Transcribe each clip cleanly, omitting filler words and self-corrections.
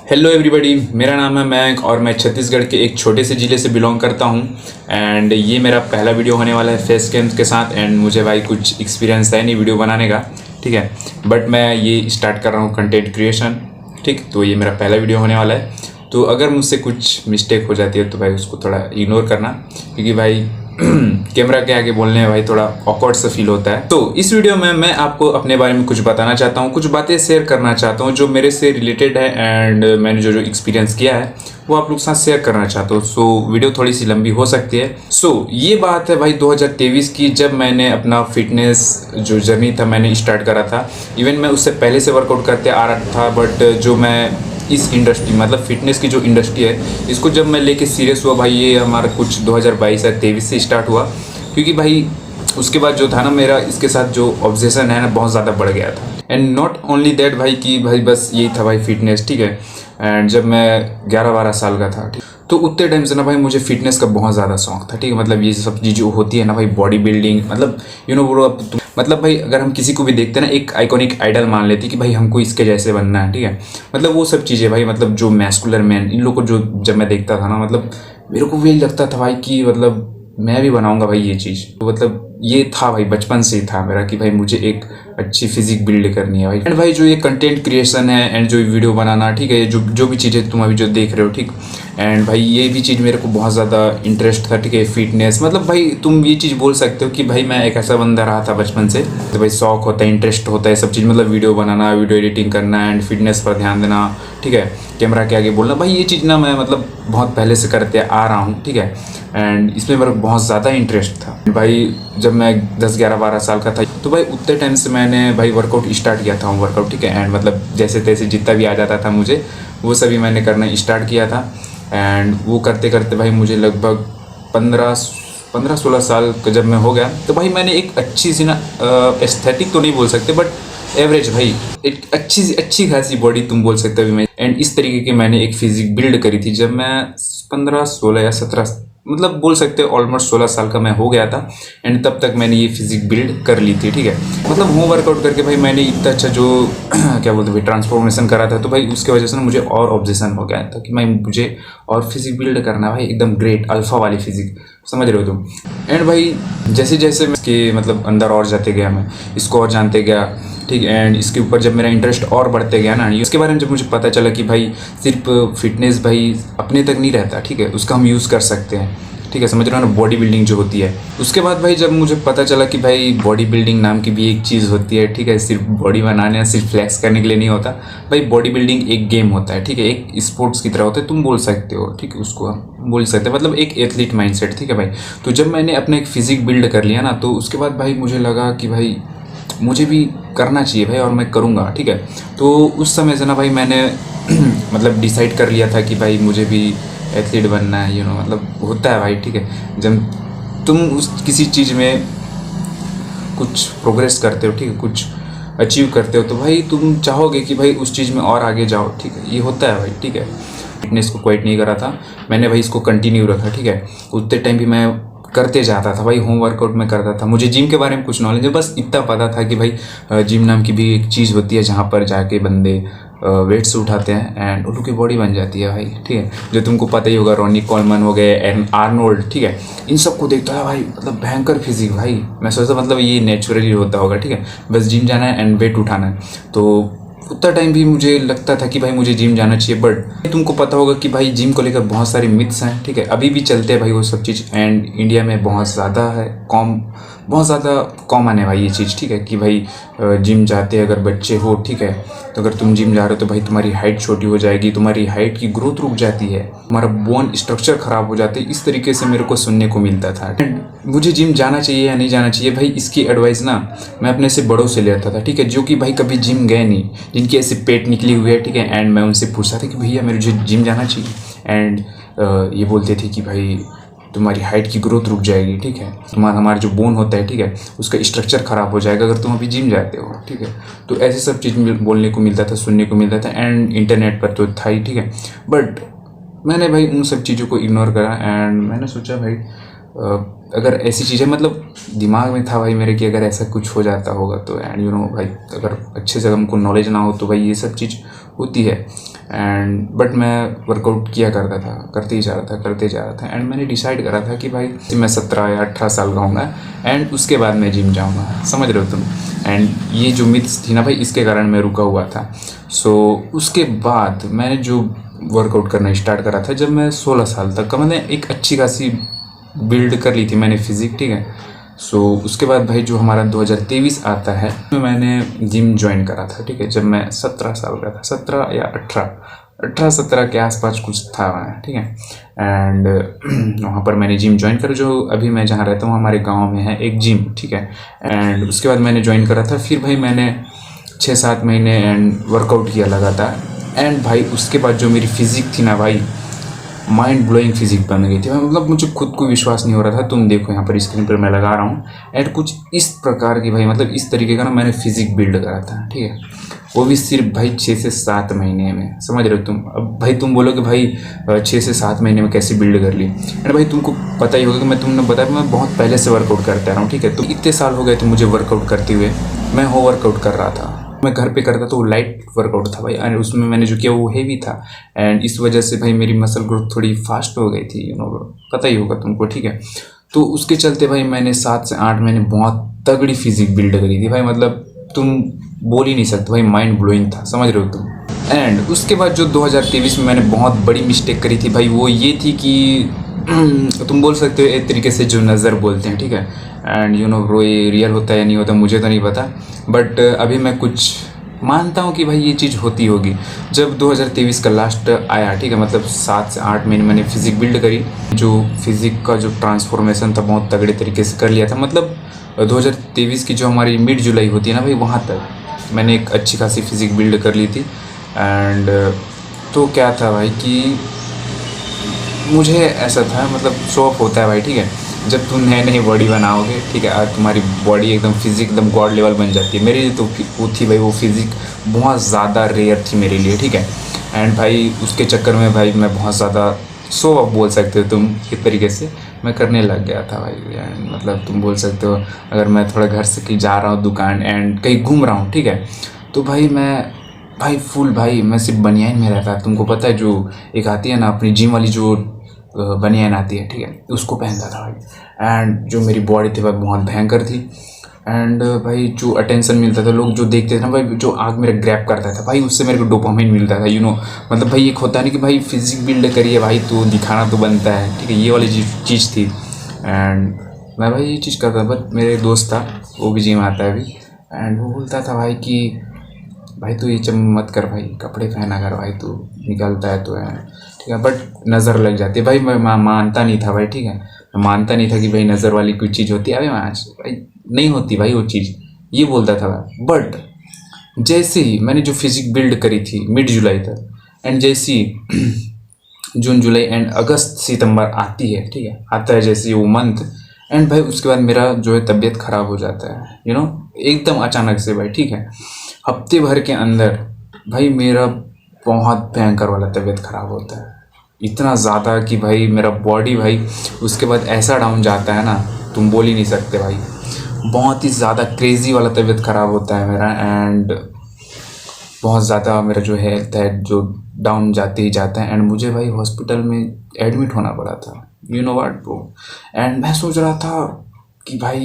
Hello everybody, मेरा नाम है मयंक और मैं छत्तीसगढ़ के एक छोटे से ज़िले से बिलोंग करता हूँ। एंड ये मेरा पहला वीडियो होने वाला है फेस कैम के साथ। एंड मुझे भाई कुछ एक्सपीरियंस है नहीं वीडियो बनाने का, ठीक है। बट मैं ये स्टार्ट कर रहा हूँ कंटेंट क्रिएशन, ठीक। तो ये मेरा पहला वीडियो होने वाला है। तो अगर मुझसे कुछ मिस्टेक हो जाती है तो भाई उसको थोड़ा इग्नोर करना, क्योंकि भाई कैमरा के आगे बोलने में भाई थोड़ा ऑकवर्ड सा फील होता है। तो इस वीडियो में मैं आपको अपने बारे में कुछ बताना चाहता हूँ, कुछ बातें शेयर करना चाहता हूँ जो मेरे से रिलेटेड है। एंड मैंने जो एक्सपीरियंस किया है वो आप लोग के साथ शेयर करना चाहता हूँ। सो वीडियो थोड़ी सी लंबी हो सकती है। सो ये बात है भाई 2023 की, जब मैंने अपना फिटनेस जो जर्नी था मैंने स्टार्ट करा था। इवन मैं उससे पहले से वर्कआउट करते आ रहा था, बट जो मैं इस इंडस्ट्री मतलब फिटनेस की जो इंडस्ट्री है इसको जब मैं लेके सीरियस हुआ भाई, ये हमारा कुछ 2022 या 23 से स्टार्ट हुआ। क्योंकि भाई उसके बाद जो था ना, मेरा इसके साथ जो ऑब्सेशन है ना बहुत ज़्यादा बढ़ गया था। एंड नॉट ओनली दैट भाई कि भाई बस यही था भाई फिटनेस, ठीक है। एंड जब मैं 11-12 साल का था, ठीक, तो उतने टाइम से ना भाई मुझे फिटनेस का बहुत ज़्यादा शौक था, ठीक है। मतलब ये सब चीज़ जो होती है ना भाई, बॉडी बिल्डिंग, मतलब ब्रो, अब मतलब भाई अगर हम किसी को भी देखते हैं ना, एक आइकॉनिक आइडल मान लेते कि भाई हमको इसके जैसे बनना है, ठीक है। मतलब वो सब चीज़ें भाई, मतलब जो मैस्कुलर मैन, इन लोगों को जो जब मैं देखता था ना, मतलब मेरे को भी लगता था भाई कि मतलब मैं भी बनाऊंगा भाई ये चीज़। तो मतलब ये था भाई, बचपन से ही था मेरा कि भाई मुझे एक अच्छी फिजिक बिल्ड करनी है भाई। एंड भाई जो ये कंटेंट क्रिएशन है एंड जो वीडियो बनाना, ठीक है, जो भी चीज़ें तुम अभी जो देख रहे हो, ठीक। एंड भाई ये भी चीज़ मेरे को बहुत ज़्यादा इंटरेस्ट था, ठीक है। फिटनेस मतलब भाई तुम ये चीज़ बोल सकते हो कि भाई मैं एक ऐसा बंदा रहा था बचपन से, तो भाई शौक होता है, इंटरेस्ट होता है सब चीज़, मतलब वीडियो बनाना, वीडियो एडिटिंग करना एंड फिटनेस पर ध्यान देना, ठीक है। कैमरा के आगे बोलना भाई, ये चीज़ ना मैं मतलब बहुत पहले से करते आ रहा हूँ, ठीक है। एंड इसमें मेरा बहुत ज़्यादा इंटरेस्ट था भाई। जब मैं 10-11-12 साल का था तो भाई उतने टाइम से मैंने भाई वर्कआउट स्टार्ट किया था, वर्कआउट, ठीक है। एंड मतलब जैसे तैसे जितना भी आ जाता था मुझे, वो सभी मैंने करना स्टार्ट किया था। एंड वो करते करते भाई मुझे लगभग 15-16 साल का जब मैं हो गया, तो भाई मैंने एक अच्छी सी ना एस्थेटिक तो नहीं बोल सकते, बट एवरेज भाई एक अच्छी खासी बॉडी तुम बोल सकते हो अभी मैं। एंड इस तरीके की मैंने एक फिजिक बिल्ड करी थी जब मैं 15-16 या 17, मतलब बोल सकते हो ऑलमोस्ट 16 साल का मैं हो गया था। एंड तब तक मैंने ये फिजिक बिल्ड कर ली थी, ठीक है। मतलब होम वर्कआउट करके भाई मैंने इतना अच्छा जो क्या बोलते भाई ट्रांसफॉर्मेशन करा था, तो भाई उसके वजह से ना मुझे और ऑब्जेशन हो गया था कि मैं मुझे और फिजिक बिल्ड करना भाई, एकदम ग्रेट अल्फा वाली फिजिक, समझ रहे हो तुम। एंड भाई जैसे जैसे मैं इसके मतलब अंदर और जाते गया, मैं इसको और जानते गया, ठीक है। एंड इसके ऊपर जब मेरा इंटरेस्ट और बढ़ते गया ना, उसके बारे में जब मुझे पता चला कि भाई सिर्फ फिटनेस भाई अपने तक नहीं रहता, ठीक है, उसका हम यूज़ कर सकते हैं, ठीक है, समझ रहे हो ना, बॉडी बिल्डिंग जो होती है। उसके बाद भाई जब मुझे पता चला कि भाई बॉडी बिल्डिंग नाम की भी एक चीज़ होती है, ठीक है, सिर्फ बॉडी बनाने, सिर्फ फ्लैक्स करने के लिए नहीं होता भाई। बॉडी बिल्डिंग एक गेम होता है, ठीक है, एक स्पोर्ट्स की तरह होता है, तुम बोल सकते हो, ठीक है, उसको हम बोल सकते हैं, मतलब एक एथलीट माइंडसेट, ठीक है भाई। तो जब मैंने अपना एक फिजिक बिल्ड कर लिया ना, तो उसके बाद भाई मुझे लगा कि भाई मुझे भी करना चाहिए भाई, और मैं करूँगा, ठीक है। तो उस समय से ना भाई मैंने मतलब डिसाइड कर लिया था कि भाई मुझे भी एथलीट बनना है, मतलब होता है भाई, ठीक है। जब तुम उस किसी चीज़ में कुछ प्रोग्रेस करते हो, ठीक है, कुछ अचीव करते हो, तो भाई तुम चाहोगे कि भाई उस चीज़ में और आगे जाओ, ठीक है, ये होता है भाई, ठीक है। फिटनेस को क्वाइट नहीं करा था मैंने भाई, इसको कंटिन्यू रखा, ठीक है। उतने टाइम भी मैं करते जाता था भाई, होम वर्कआउट में करता था। मुझे जिम के बारे में कुछ नॉलेज है, बस इतना पता था कि भाई जिम नाम की भी एक चीज़ होती है जहाँ पर जाके बंदे वेट्स उठाते हैं एंड उन लोग की बॉडी बन जाती है भाई, ठीक है। जो तुमको पता ही होगा, रॉनी कॉलमन हो गए एंड आर्नोल्ड, ठीक है, इन सबको देखता है भाई, मतलब भयंकर फिजिक भाई। मैं सोचता मतलब ये नेचुरली होता होगा, ठीक है, बस जिम जाना है एंड वेट उठाना है। तो उतना टाइम भी मुझे लगता था कि भाई मुझे जिम जाना चाहिए, बट तुमको पता होगा कि भाई जिम को लेकर बहुत सारे मिथ्स हैं, ठीक है, अभी भी चलते हैं भाई वो सब चीज़। एंड इंडिया में बहुत ज़्यादा है, बहुत ज़्यादा कॉमन है भाई ये चीज़, ठीक है, कि भाई जिम जाते अगर बच्चे हो, ठीक है, तो अगर तुम जिम जा रहे हो तो भाई तुम्हारी हाइट छोटी हो जाएगी, तुम्हारी हाइट की ग्रोथ रुक जाती है, तुम्हारा बोन स्ट्रक्चर खराब हो जाता है। इस तरीके से मेरे को सुनने को मिलता था। एंड मुझे जिम जाना चाहिए या नहीं जाना चाहिए भाई, इसकी एडवाइस ना मैं अपने से बड़ों से लेता था, ठीक है, जो कि भाई कभी जिम गए नहीं, जिनकी ऐसे पेट निकली हुई है, ठीक है। एंड मैं उनसे पूछता था कि भैया मेरे जिम जाना चाहिए। एंड ये बोलते थे कि भाई तुम्हारी हाइट की ग्रोथ रुक जाएगी, ठीक है, हमारा जो बोन होता है, ठीक है, उसका स्ट्रक्चर खराब हो जाएगा अगर तुम अभी जिम जाते हो, ठीक है। तो ऐसे सब चीज़ बोलने को मिलता था, सुनने को मिलता था, एंड इंटरनेट पर तो था ही, ठीक है। बट मैंने भाई उन सब चीज़ों को इग्नोर करा एंड मैंने सोचा भाई अगर ऐसी चीज़ें, मतलब दिमाग में था भाई मेरे कि अगर ऐसा कुछ हो जाता होगा तो, एंड भाई अगर अच्छे से हमको नॉलेज ना हो तो भाई ये सब चीज़ होती है। एंड बट मैं वर्कआउट किया करता था, करते ही जा रहा था एंड मैंने डिसाइड करा था कि भाई मैं 17 या 18 साल का होऊंगा एंड उसके बाद मैं जिम जाऊंगा, समझ रहे हो तुम। एंड ये जो मिथ्स थी ना भाई, इसके कारण मैं रुका हुआ था। सो उसके बाद मैंने जो वर्कआउट करना स्टार्ट करा था जब मैं 16 साल तक का, मैंने एक अच्छी खासी बिल्ड कर ली थी मैंने फिजिक, ठीक है। सो उसके बाद भाई जो हमारा 2023 आता है तो मैंने जिम ज्वाइन करा था, ठीक है, जब मैं 17 साल का था, 17 या 18-17 के आसपास कुछ था मैं, ठीक है। एंड वहाँ पर मैंने जिम ज्वाइन करा, जो अभी मैं जहाँ रहता हूँ हमारे गांव में है एक जिम, ठीक है। एंड उसके बाद मैंने ज्वाइन करा था, फिर भाई मैंने 6-7 महीने एंड वर्कआउट किया लगातार। एंड भाई उसके बाद जो मेरी फिजिक थी ना भाई, माइंड ब्लोइंग फिजिक बन गई थी, मतलब मुझे खुद को विश्वास नहीं हो रहा था। तुम देखो यहाँ पर स्क्रीन पर मैं लगा रहा हूँ एंड कुछ इस प्रकार की भाई, मतलब इस तरीके का ना मैंने फिजिक बिल्ड करा था, ठीक है, वो भी सिर्फ भाई 6 से 7 महीने में, समझ रहे हो तुम। अब भाई तुम बोलोगे भाई 6 से 7 महीने में कैसे बिल्ड कर ली। एंड भाई तुमको पता ही होगा कि तुमने बताया मैं बहुत पहले से वर्कआउट करता रहा हूँ, ठीक है। तो इतने साल हो गए थे मुझे वर्कआउट करते हुए, मैं हो वर्कआउट कर रहा था, मैं घर पे करता तो वो लाइट वर्कआउट था भाई, एंड उसमें मैंने जो किया वो हेवी था। एंड इस वजह से भाई मेरी मसल ग्रोथ थोड़ी फास्ट हो गई थी, पता ही होगा तुमको, ठीक है। तो उसके चलते भाई मैंने 7 से 8 महीने बहुत तगड़ी फिजिक बिल्ड करी थी भाई, मतलब तुम बोल ही नहीं सकते भाई, माइंड ब्लोइंग था, समझ रहे हो तुम। एंड उसके बाद जो 2023 में मैंने बहुत बड़ी मिस्टेक करी थी भाई, वो ये थी कि तुम बोल सकते हो एक तरीके से जो नज़र बोलते हैं, ठीक है। एंड ब्रो ये रियल होता है या नहीं होता मुझे तो नहीं पता, बट अभी मैं कुछ मानता हूँ कि भाई ये चीज़ होती होगी। जब 2023 का लास्ट आया, ठीक है, मतलब 7 से 8 महीने मैंने फिजिक बिल्ड करी, जो फिजिक का जो ट्रांसफॉर्मेशन था बहुत तगड़े तरीके से कर लिया था। मतलब 2023 की जो हमारी मिड जुलाई होती है ना भाई, वहाँ तक मैंने एक अच्छी खासी फिजिक बिल्ड कर ली थी। एंड तो क्या था भाई कि मुझे ऐसा था, मतलब शो ऑफ होता है भाई, ठीक है, जब तुम नए नई बॉडी बनाओगे, ठीक है, और तुम्हारी बॉडी एकदम फिजिक एकदम गॉड लेवल बन जाती है। मेरे लिए तो वो थी भाई, वो फिजिक बहुत ज़्यादा रेयर थी मेरे लिए, ठीक है। एंड भाई उसके चक्कर में भाई मैं बहुत ज़्यादा शो ऑफ बोल सकते हो तुम एक तरीके से मैं करने लग गया था भाई। एंड मतलब तुम बोल सकते हो अगर मैं थोड़ा घर से कहीं जा रहा हूँ दुकान एंड कहीं घूम रहा हूँ, ठीक है, तो भाई मैं सिर्फ बनियान में रहता। तुमको पता है जो एक आती है ना अपनी जिम वाली जो बनियान आती है, ठीक है, उसको पहनता था भाई। एंड जो मेरी बॉडी थी भाई बहुत भयंकर थी। एंड भाई जो अटेंशन मिलता था, लोग जो देखते थे ना भाई, जो आग मेरा ग्रैब करता था भाई, उससे मेरे को डोपामाइन मिलता था, मतलब भाई एक होता है ना कि भाई फिजिक बिल्ड करिए भाई तो दिखाना तो बनता है, ठीक है, ये वाली चीज़ थी। एंड मैं भाई ये चीज़ करता था, बट मेरे दोस्त था वो भी जिम आता है अभी, एंड वो बोलता था भाई कि भाई तू ये चम मत कर भाई, कपड़े पहना कर भाई, तू निकलता है तो है, ठीक है, बट नज़र लग जाती है भाई। मैं मानता नहीं था भाई, ठीक है, मैं मानता नहीं था कि भाई नज़र वाली कोई चीज़ होती है। अभी भाई नहीं होती भाई वो चीज़, ये बोलता था भाई। बट जैसे ही मैंने जो फिजिक बिल्ड करी थी मिड जुलाई तक, एंड जैसे ही जून जुलाई एंड अगस्त सितंबर आती है, ठीक है, आता है जैसे वो मंथ, एंड भाई उसके बाद मेरा जो है तबीयत ख़राब हो जाता है, एकदम अचानक से भाई, ठीक है, हफ्ते भर के अंदर भाई मेरा बहुत भयंकर वाला तबीयत ख़राब होता है, इतना ज़्यादा कि भाई मेरा बॉडी भाई उसके बाद ऐसा डाउन जाता है ना, तुम बोल ही नहीं सकते भाई, बहुत ही ज़्यादा क्रेज़ी वाला तबीयत ख़राब होता है मेरा। एंड बहुत ज़्यादा मेरा जो हेल्थ है जो डाउन जाते ही जाता है, एंड मुझे भाई हॉस्पिटल में एडमिट होना पड़ा था, व्हाट ब्रो। एंड मैं सोच रहा था कि भाई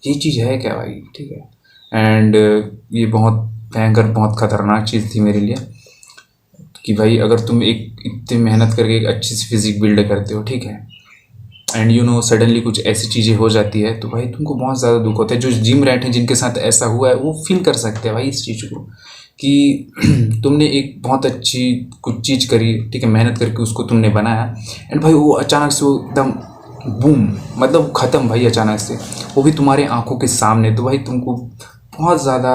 ये चीज़ है क्या भाई, ठीक है। एंड ये बहुत भयंकर बहुत ख़तरनाक चीज़ थी मेरे लिए कि भाई अगर तुम एक इतनी मेहनत करके एक अच्छी सी फिजिक बिल्ड करते हो, ठीक है, एंड सडनली कुछ ऐसी चीज़ें हो जाती है तो भाई तुमको बहुत ज़्यादा दुख होता है। जो जिम रैट हैं जिनके साथ ऐसा हुआ है वो फील कर सकते हैं भाई इस चीज़ को कि तुमने एक बहुत अच्छी कुछ चीज़ करी, ठीक है, मेहनत करके उसको तुमने बनाया, एंड भाई वो अचानक से वो एकदम बूम, मतलब ख़त्म भाई अचानक से, वो भी तुम्हारे आंखों के सामने, तो भाई तुमको बहुत ज़्यादा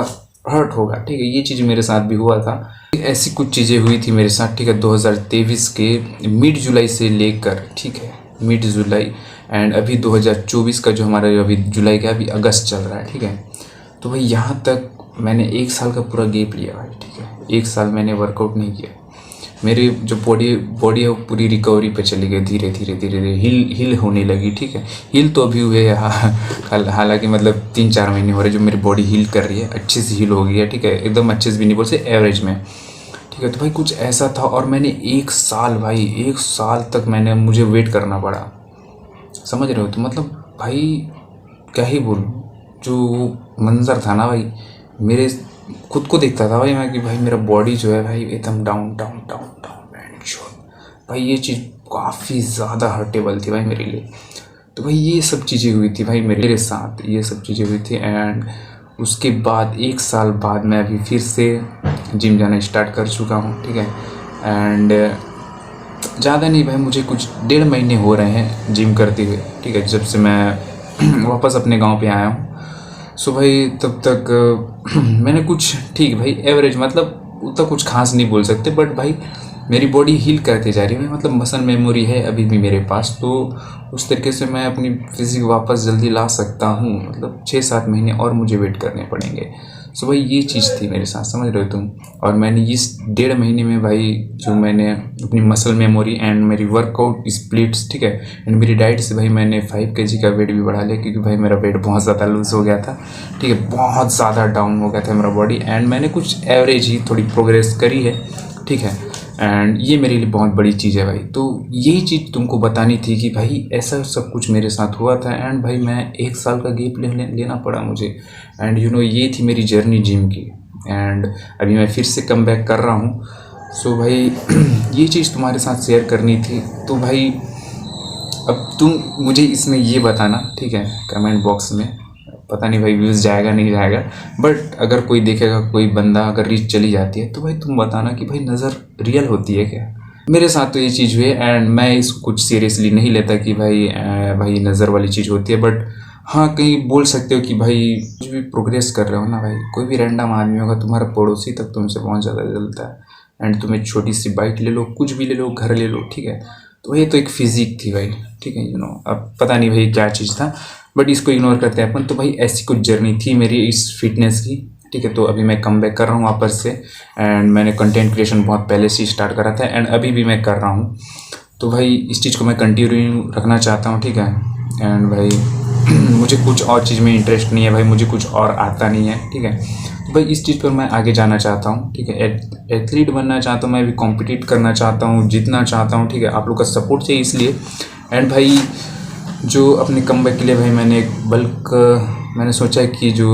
हर्ट होगा, ठीक है। ये चीज़ मेरे साथ भी हुआ था, ऐसी कुछ चीज़ें हुई थी मेरे साथ, ठीक है, 2023 के मिड जुलाई से लेकर, ठीक है, मिड जुलाई एंड अभी 2024 का जो हमारा अभी जुलाई का अभी अगस्त चल रहा है, ठीक है। तो भाई यहाँ तक मैंने 1 साल का पूरा गैप लिया भाई, ठीक है, 1 साल मैंने वर्कआउट नहीं किया। मेरी जो बॉडी है वो पूरी रिकवरी पे चली गई, धीरे धीरे हील होने लगी, ठीक है। हील तो अभी हुए हालांकि मतलब 3-4 महीने हो रहे जो मेरी बॉडी हील कर रही है, अच्छे से हील हो गई है, ठीक है, एकदम अच्छे से भी नहीं बोल से एवरेज में, ठीक ठीक है। तो भाई कुछ ऐसा था और मैंने 1 साल भाई 1 साल तक मुझे वेट करना पड़ा, समझ रहे हो। तो मतलब भाई क्या ही बोलूँ, जो मंज़र था ना भाई, मेरे खुद को देखता था भाई मैं कि भाई मेरा बॉडी जो है भाई एकदम down down down down and sure भाई। ये चीज़ काफ़ी ज़्यादा हर्टेबल थी भाई मेरे लिए। तो भाई ये सब चीज़ें हुई थी भाई मेरे साथ, ये सब चीज़ें हुई थी। एंड उसके बाद 1 साल बाद मैं अभी फिर से जिम जाना स्टार्ट कर चुका हूँ, ठीक है। एंड ज़्यादा नहीं भाई, मुझे कुछ 1.5 महीने हो रहे हैं जिम करते हुए, ठीक है, जब से मैं वापस अपने गांव पे आया हूँ। सो भाई तब तक मैंने कुछ ठीक भाई एवरेज, मतलब उतना कुछ खास नहीं बोल सकते, बट भाई मेरी बॉडी हील करती जा रही है, मतलब मसल मेमोरी है अभी भी मेरे पास। तो उस तरीके से मैं अपनी फिजिक वापस जल्दी ला सकता हूँ, मतलब 6-7 महीने और मुझे वेट करने पड़ेंगे। सो भाई ये चीज़ थी मेरे साथ, समझ रहे हो तुम। और मैंने इस 1.5 महीने में भाई जो मैंने अपनी मसल मेमोरी एंड मेरी वर्कआउट स्प्लिट्स, ठीक है, एंड मेरी डाइट से भाई मैंने 5 kg का वेट भी बढ़ा लिया, क्योंकि भाई मेरा वेट बहुत ज़्यादा लूज़ हो गया था, ठीक है, बहुत ज़्यादा डाउन हो गया था मेरा बॉडी। एंड मैंने कुछ एवरेज ही थोड़ी प्रोग्रेस करी है, ठीक है। एंड ये मेरे लिए बहुत बड़ी चीज़ है भाई। तो यही चीज़ तुमको बतानी थी कि भाई ऐसा सब कुछ मेरे साथ हुआ था। एंड भाई मैं 1 साल का गैप लेना पड़ा मुझे। एंड ये थी मेरी जर्नी जिम की। एंड अभी मैं फिर से कम बैक कर रहा हूँ। सो भाई ये चीज़ तुम्हारे साथ शेयर करनी थी। तो भाई अब तुम मुझे इसमें ये बताना, ठीक है, कमेंट बॉक्स में। पता नहीं भाई व्यूज़ जाएगा नहीं जाएगा, बट अगर कोई देखेगा, कोई बंदा अगर रीच चली जाती है, तो भाई तुम बताना कि भाई नज़र रियल होती है क्या। मेरे साथ तो ये चीज़ हुई है। एंड मैं इसको कुछ सीरियसली नहीं लेता कि भाई नज़र वाली चीज़ होती है। बट हाँ, कहीं बोल सकते हो कि भाई कुछ भी प्रोग्रेस कर रहे हो ना भाई, कोई भी रैंडम आदमी होगा तुम्हारा पड़ोसी तक तुमसे बहुत ज़्यादा जलता है। एंड तुम्हें छोटी सी बाइक ले लो, कुछ भी ले लो, घर ले लो, ठीक है। तो ये तो एक फिजिक थी भाई, ठीक है। अब पता नहीं भाई क्या चीज़ था, बट इसको इग्नोर करते हैं अपन। तो भाई ऐसी कुछ जर्नी थी मेरी इस फिटनेस की, ठीक है। तो अभी मैं कम बैक कर रहा हूँ वापस से। एंड मैंने कंटेंट क्रिएशन बहुत पहले से स्टार्ट करा था, एंड अभी भी मैं कर रहा हूँ। तो भाई इस चीज़ को मैं कंटिन्यू रखना चाहता हूँ, ठीक है। एंड भाई मुझे कुछ और चीज़ में इंटरेस्ट नहीं है भाई, मुझे कुछ और आता नहीं है, ठीक है। तो भाई इस चीज़ पर मैं आगे जाना चाहता हूँ, ठीक है। एथलीट बनना चाहता हूँ मैं, भी कॉम्पिटिट करना चाहता हूँ, जीतना चाहता हूँ, ठीक है। आप लोग का सपोर्ट चाहिए इसलिए। एंड भाई जो अपने कमबैक के लिए भाई मैंने सोचा है कि जो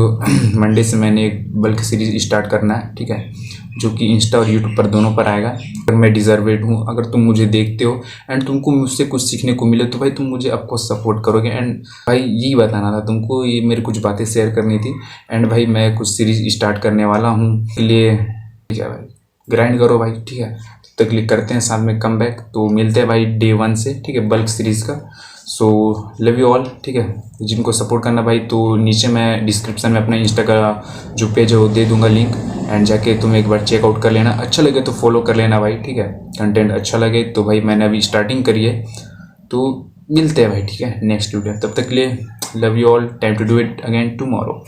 मंडे से मैंने एक बल्क सीरीज स्टार्ट करना है, ठीक है, जो कि इंस्टा और यूट्यूब पर दोनों पर आएगा। अगर मैं डिजर्वेड हूँ, अगर तुम मुझे देखते हो एंड तुमको मुझसे कुछ सीखने को मिले, तो भाई तुम मुझे आपको सपोर्ट करोगे। एंड भाई यही बताना था तुमको, ये मेरी कुछ बातें शेयर करनी थी। एंड भाई मैं कुछ सीरीज स्टार्ट करने वाला हूँ, इसलिए ठीक है भाई, ग्राइंड करो भाई, ठीक है। तो क्लिक करते हैं साथ में कमबैक। तो मिलते हैं भाई डे 1 से, ठीक है, बल्क सीरीज़ का। सो लव यू ऑल, ठीक है। जिनको सपोर्ट करना भाई, तो नीचे मैं डिस्क्रिप्शन में अपना इंस्टा का जो पेज है वो दे दूंगा लिंक, एंड जाके तुम एक बार चेकआउट कर लेना। अच्छा लगे तो फॉलो कर लेना भाई, ठीक है। कंटेंट अच्छा लगे तो भाई मैंने अभी स्टार्टिंग करी है, तो मिलते हैं भाई, ठीक है, नेक्स्ट वीडियो। तब तक के लिए love you all, time to do it again tomorrow.